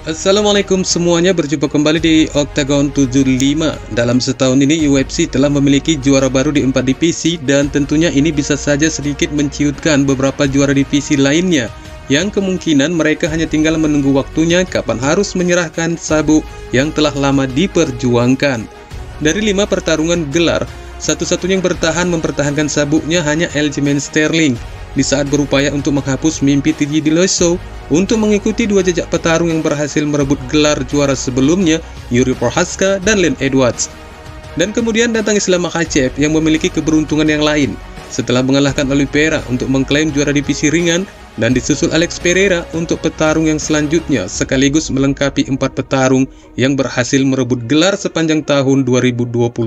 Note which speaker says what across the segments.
Speaker 1: Assalamualaikum semuanya, berjumpa kembali di Octagon 75. Dalam setahun ini UFC telah memiliki juara baru di 4 divisi, dan tentunya ini bisa saja sedikit menciutkan beberapa juara divisi lainnya yang kemungkinan mereka hanya tinggal menunggu waktunya kapan harus menyerahkan sabuk yang telah lama diperjuangkan. Dari 5 pertarungan gelar, satu-satunya yang bertahan mempertahankan sabuknya hanya Aljamain Sterling di saat berupaya untuk menghapus mimpi TJ Dillashaw untuk mengikuti 2 jejak petarung yang berhasil merebut gelar juara sebelumnya, Yuri Prochazka dan Leon Edwards. Dan kemudian datang Islam Makhachev yang memiliki keberuntungan yang lain setelah mengalahkan Oliveira untuk mengklaim juara divisi ringan, dan disusul Alex Pereira untuk petarung yang selanjutnya, sekaligus melengkapi 4 petarung yang berhasil merebut gelar sepanjang tahun 2022.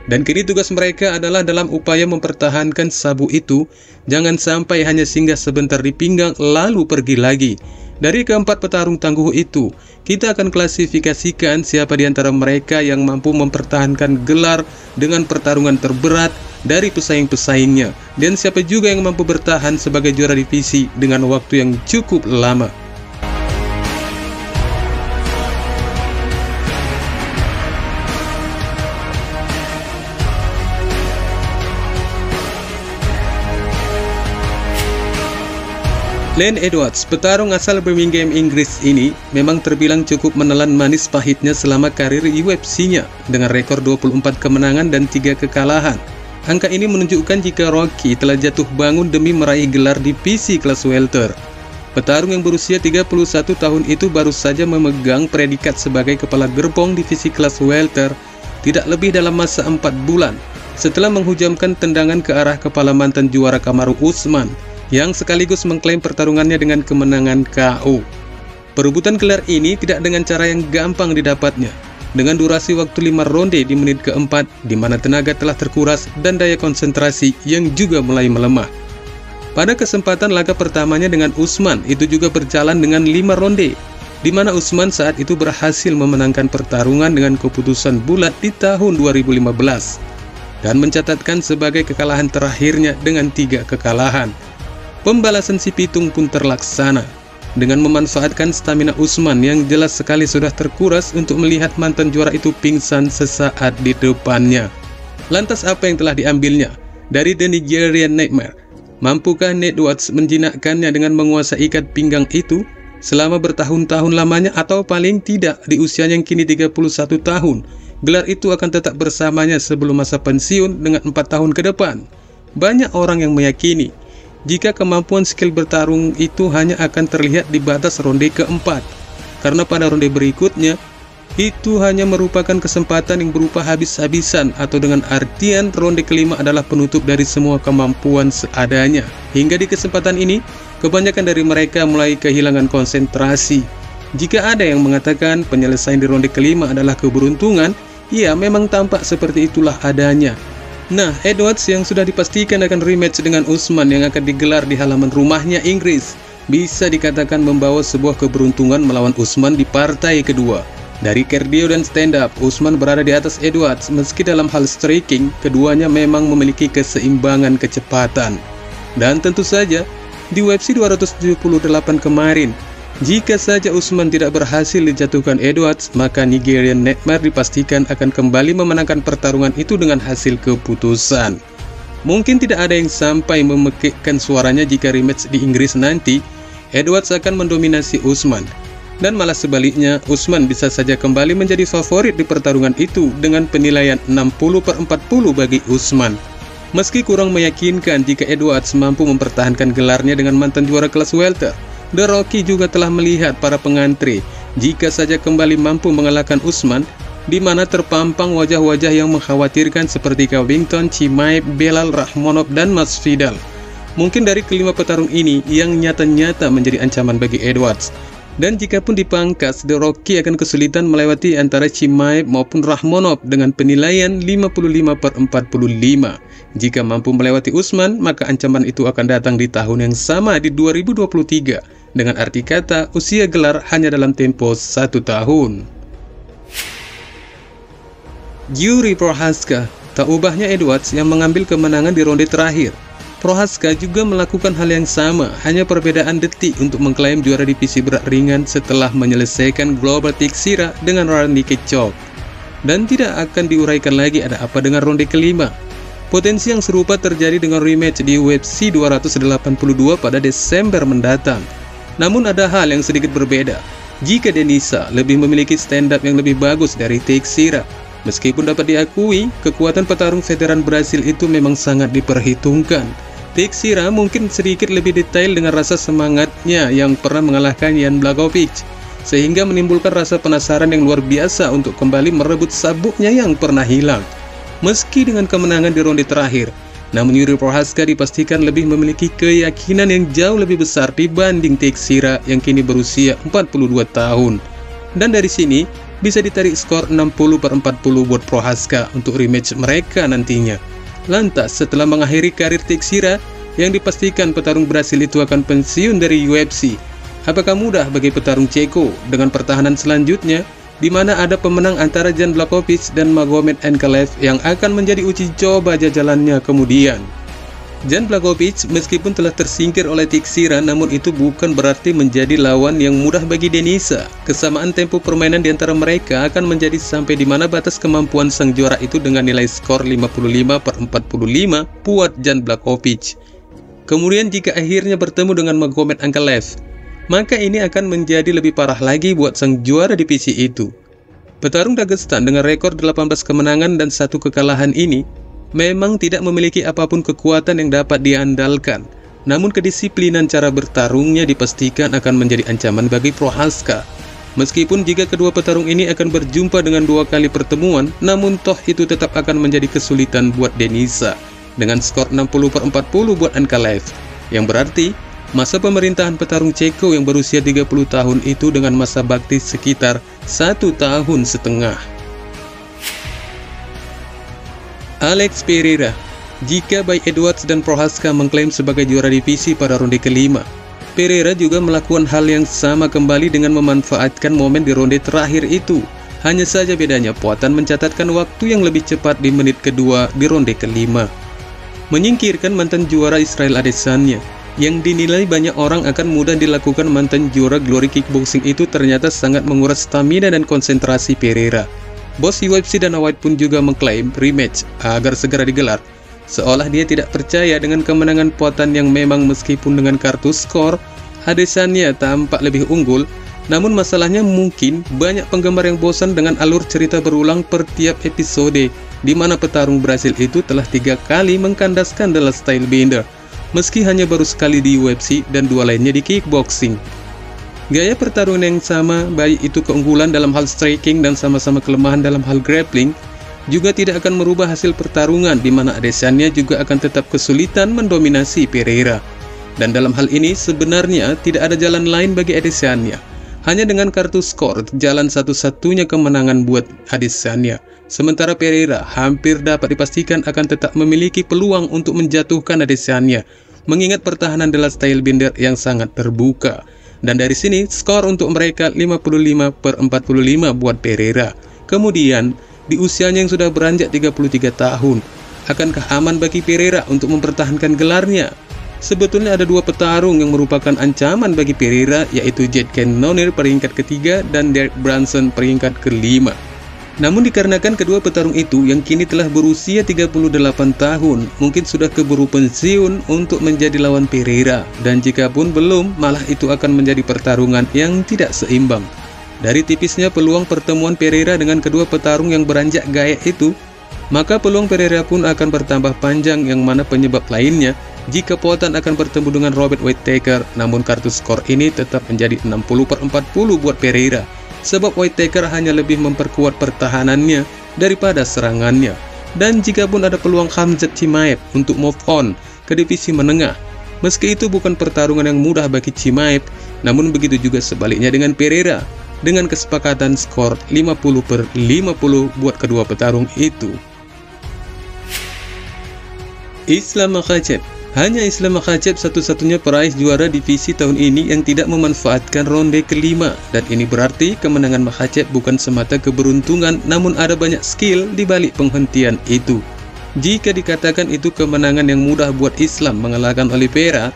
Speaker 1: Dan kini tugas mereka adalah dalam upaya mempertahankan sabuk itu, jangan sampai hanya singgah sebentar di pinggang lalu pergi lagi. Dari keempat petarung tangguh itu, kita akan klasifikasikan siapa di antara mereka yang mampu mempertahankan gelar dengan pertarungan terberat dari pesaing-pesaingnya, dan siapa juga yang mampu bertahan sebagai juara divisi dengan waktu yang cukup lama. Leon Edwards, petarung asal Birmingham, Inggris ini memang terbilang cukup menelan manis pahitnya selama karir UFC-nya dengan rekor 24 kemenangan dan 3 kekalahan. Angka ini menunjukkan jika Rocky telah jatuh bangun demi meraih gelar divisi kelas welter. Petarung yang berusia 31 tahun itu baru saja memegang predikat sebagai kepala gerbong divisi kelas welter tidak lebih dalam masa 4 bulan setelah menghujamkan tendangan ke arah kepala mantan juara Kamaru Usman yang sekaligus mengklaim pertarungannya dengan kemenangan KO. Perebutan gelar ini tidak dengan cara yang gampang didapatnya, dengan durasi waktu 5 ronde di menit keempat, di mana tenaga telah terkuras dan daya konsentrasi yang juga mulai melemah. Pada kesempatan laga pertamanya dengan Usman, itu juga berjalan dengan 5 ronde, di mana Usman saat itu berhasil memenangkan pertarungan dengan keputusan bulat di tahun 2015, dan mencatatkan sebagai kekalahan terakhirnya dengan 3 kekalahan. Pembalasan si pitung pun terlaksana dengan memanfaatkan stamina Usman yang jelas sekali sudah terkuras untuk melihat mantan juara itu pingsan sesaat di depannya. Lantas apa yang telah diambilnya dari The Nigerian Nightmare? Mampukah Edwards menjinakkannya dengan menguasai ikat pinggang itu selama bertahun-tahun lamanya, atau paling tidak di usianya yang kini 31 tahun, gelar itu akan tetap bersamanya sebelum masa pensiun dengan 4 tahun ke depan? Banyak orang yang meyakini jika kemampuan skill bertarung itu hanya akan terlihat di batas ronde keempat, karena pada ronde berikutnya itu hanya merupakan kesempatan yang berupa habis-habisan, atau dengan artian ronde kelima adalah penutup dari semua kemampuan seadanya. Hingga di kesempatan ini, kebanyakan dari mereka mulai kehilangan konsentrasi. Jika ada yang mengatakan penyelesaian di ronde kelima adalah keberuntungan, ya memang tampak seperti itulah adanya. Nah, Edwards yang sudah dipastikan akan rematch dengan Usman yang akan digelar di halaman rumahnya Inggris, bisa dikatakan membawa sebuah keberuntungan melawan Usman di partai kedua. Dari cardio dan stand up, Usman berada di atas Edwards, meski dalam hal striking, keduanya memang memiliki keseimbangan kecepatan. Dan tentu saja, di UFC 278 kemarin, jika saja Usman tidak berhasil dijatuhkan Edwards, maka Nigerian Nightmare dipastikan akan kembali memenangkan pertarungan itu dengan hasil keputusan. Mungkin tidak ada yang sampai memekikkan suaranya jika rematch di Inggris nanti, Edwards akan mendominasi Usman. Dan malah sebaliknya, Usman bisa saja kembali menjadi favorit di pertarungan itu dengan penilaian 60/40 bagi Usman. Meski kurang meyakinkan jika Edwards mampu mempertahankan gelarnya dengan mantan juara kelas welter, The Rocky juga telah melihat para pengantri jika saja kembali mampu mengalahkan Usman, di mana terpampang wajah-wajah yang mengkhawatirkan seperti Covington, Chimaev, Belal, Rakhmonov, dan Masvidal. Mungkin dari kelima petarung ini yang nyata-nyata menjadi ancaman bagi Edwards. Dan jikapun dipangkas, The Rocky akan kesulitan melewati antara Chimaev maupun Rakhmonov dengan penilaian 55/45. Jika mampu melewati Usman, maka ancaman itu akan datang di tahun yang sama di 2023. Dengan arti kata, usia gelar hanya dalam tempo 1 tahun. Yuri Prochazka, tak ubahnya Edwards yang mengambil kemenangan di ronde terakhir. Prohaska juga melakukan hal yang sama, hanya perbedaan detik untuk mengklaim juara divisi berat ringan setelah menyelesaikan Glover Teixeira dengan Randy Couture. Dan tidak akan diuraikan lagi ada apa dengan ronde kelima. Potensi yang serupa terjadi dengan rematch di UFC 282 pada Desember mendatang. Namun ada hal yang sedikit berbeda. Jika Denisa lebih memiliki stand up yang lebih bagus dari Teixeira, meskipun dapat diakui, kekuatan petarung veteran Brasil itu memang sangat diperhitungkan. Teixeira mungkin sedikit lebih detail dengan rasa semangatnya yang pernah mengalahkan Jan Blachowicz, sehingga menimbulkan rasa penasaran yang luar biasa untuk kembali merebut sabuknya yang pernah hilang. Meski dengan kemenangan di ronde terakhir, namun Yuri Prohaska dipastikan lebih memiliki keyakinan yang jauh lebih besar dibanding Teixeira yang kini berusia 42 tahun. Dan dari sini, bisa ditarik skor 60/40 buat Prohaska untuk rematch mereka nantinya. Lantas, setelah mengakhiri karir Teixeira, yang dipastikan petarung Brasil itu akan pensiun dari UFC, apakah mudah bagi petarung Ceko dengan pertahanan selanjutnya, di mana ada pemenang antara Jan Blachowicz dan Magomed Ankalaev yang akan menjadi uji coba jajalannya kemudian. Jan Blachowicz meskipun telah tersingkir oleh Teixeira, namun itu bukan berarti menjadi lawan yang mudah bagi Denisa. Kesamaan tempo permainan di antara mereka akan menjadi sampai di mana batas kemampuan sang juara itu dengan nilai skor 55/45 buat Jan Blachowicz. Kemudian jika akhirnya bertemu dengan Magomed Ankalaev, maka ini akan menjadi lebih parah lagi buat sang juara divisi itu. Petarung Dagestan dengan rekor 18 kemenangan dan 1 kekalahan ini memang tidak memiliki apapun kekuatan yang dapat diandalkan. Namun kedisiplinan cara bertarungnya dipastikan akan menjadi ancaman bagi Prohaska. Meskipun jika kedua petarung ini akan berjumpa dengan 2 kali pertemuan, namun toh itu tetap akan menjadi kesulitan buat Denisa dengan skor 60/40 buat Ankalaev, yang berarti masa pemerintahan petarung Ceko yang berusia 30 tahun itu dengan masa bakti sekitar 1,5 tahun. Alex Pereira. Jika baik Edwards dan Prohaska mengklaim sebagai juara divisi pada ronde kelima, Pereira juga melakukan hal yang sama kembali dengan memanfaatkan momen di ronde terakhir itu. Hanya saja bedanya Poatan mencatatkan waktu yang lebih cepat di menit kedua di ronde kelima, menyingkirkan mantan juara Israel Adesanya. Yang dinilai banyak orang akan mudah dilakukan mantan juara Glory Kickboxing itu ternyata sangat menguras stamina dan konsentrasi Pereira. Bos UFC Dana White pun juga mengklaim rematch agar segera digelar, seolah dia tidak percaya dengan kemenangan Poatan yang memang meskipun dengan kartu skor Adesanya tampak lebih unggul. Namun masalahnya mungkin banyak penggemar yang bosan dengan alur cerita berulang per tiap episode, di mana petarung Brasil itu telah 3 kali mengkandaskan The Last Stylebender, meski hanya baru sekali di UFC dan 2 lainnya di kickboxing. Gaya pertarungan yang sama, baik itu keunggulan dalam hal striking dan sama-sama kelemahan dalam hal grappling, juga tidak akan merubah hasil pertarungan, di mana Adesanya juga akan tetap kesulitan mendominasi Pereira. Dan dalam hal ini sebenarnya tidak ada jalan lain bagi Adesanya. Hanya dengan kartu skor, jalan satu-satunya kemenangan buat Adesanya. Sementara Pereira hampir dapat dipastikan akan tetap memiliki peluang untuk menjatuhkan Adesanya, mengingat pertahanan The Last Stylebender yang sangat terbuka. Dan dari sini skor untuk mereka 55/45 buat Pereira. Kemudian di usianya yang sudah beranjak 33 tahun, akankah aman bagi Pereira untuk mempertahankan gelarnya? Sebetulnya ada 2 petarung yang merupakan ancaman bagi Pereira, yaitu Jared Cannonier peringkat ketiga dan Derek Brunson peringkat kelima. Namun dikarenakan kedua petarung itu yang kini telah berusia 38 tahun, mungkin sudah keburu pensiun untuk menjadi lawan Pereira. Dan jika pun belum, malah itu akan menjadi pertarungan yang tidak seimbang. Dari tipisnya peluang pertemuan Pereira dengan kedua petarung yang beranjak gaya itu, maka peluang Pereira pun akan bertambah panjang, yang mana penyebab lainnya jika Poatan akan bertemu dengan Robert Whittaker. Namun kartu skor ini tetap menjadi 60/40 buat Pereira, sebab Whittaker hanya lebih memperkuat pertahanannya daripada serangannya. Dan jika pun ada peluang Khamzat Chimaev untuk move on ke divisi menengah, meski itu bukan pertarungan yang mudah bagi Chimaev, namun begitu juga sebaliknya dengan Pereira, dengan kesepakatan skor 50/50 buat kedua petarung itu. Islam Makhachev. Hanya Islam Makhachev satu-satunya peraih juara divisi tahun ini yang tidak memanfaatkan ronde kelima. Dan ini berarti kemenangan Makhachev bukan semata keberuntungan, namun ada banyak skill di balik penghentian itu. Jika dikatakan itu kemenangan yang mudah buat Islam mengalahkan Oliveira,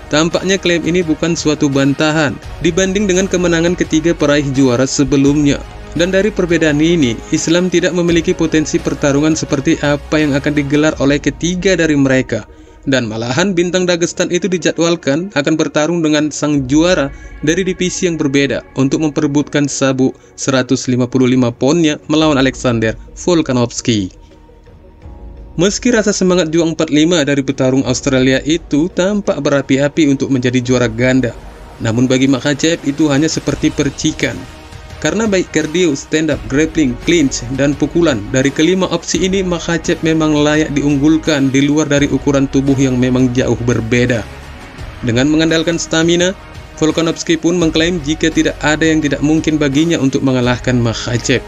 Speaker 1: tampaknya klaim ini bukan suatu bantahan dibanding dengan kemenangan ketiga peraih juara sebelumnya. Dan dari perbedaan ini, Islam tidak memiliki potensi pertarungan seperti apa yang akan digelar oleh ketiga dari mereka. Dan malahan bintang Dagestan itu dijadwalkan akan bertarung dengan sang juara dari divisi yang berbeda untuk memperebutkan sabuk 155 poundnya melawan Alexander Volkanovski. Meski rasa semangat juang 45 dari petarung Australia itu tampak berapi-api untuk menjadi juara ganda, namun bagi Makhachev itu hanya seperti percikan. Karena baik kardio, stand up, grappling, clinch, dan pukulan, dari kelima opsi ini Makhachev memang layak diunggulkan di luar dari ukuran tubuh yang memang jauh berbeda. Dengan mengandalkan stamina, Volkanovski pun mengklaim jika tidak ada yang tidak mungkin baginya untuk mengalahkan Makhachev.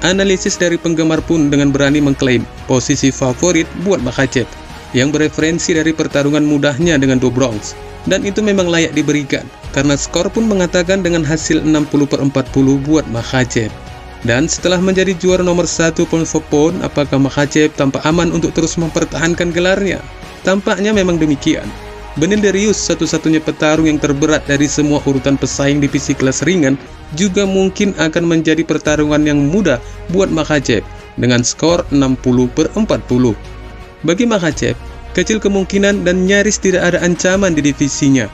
Speaker 1: Analisis dari penggemar pun dengan berani mengklaim posisi favorit buat Makhachev yang bereferensi dari pertarungan mudahnya dengan Do Bronx, dan itu memang layak diberikan karena skor pun mengatakan dengan hasil 60/40 buat Makhachev. Dan setelah menjadi juara nomor 1 pound for pound, apakah Makhachev tampak aman untuk terus mempertahankan gelarnya? Tampaknya memang demikian. Beneil Dariush, satu-satunya petarung yang terberat dari semua urutan pesaing divisi kelas ringan, juga mungkin akan menjadi pertarungan yang mudah buat Makhachev dengan skor 60/40. Bagi Makhachev, kecil kemungkinan dan nyaris tidak ada ancaman di divisinya.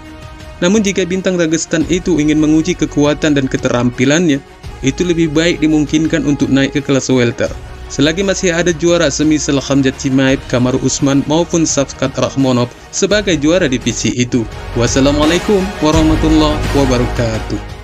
Speaker 1: Namun jika bintang Dagestan itu ingin menguji kekuatan dan keterampilannya, itu lebih baik dimungkinkan untuk naik ke kelas welter. Selagi masih ada juara semisal Khamzat Chimaev, Kamaru Usman maupun Shavkat Rakhmonov sebagai juara divisi itu. Wassalamualaikum warahmatullahi wabarakatuh.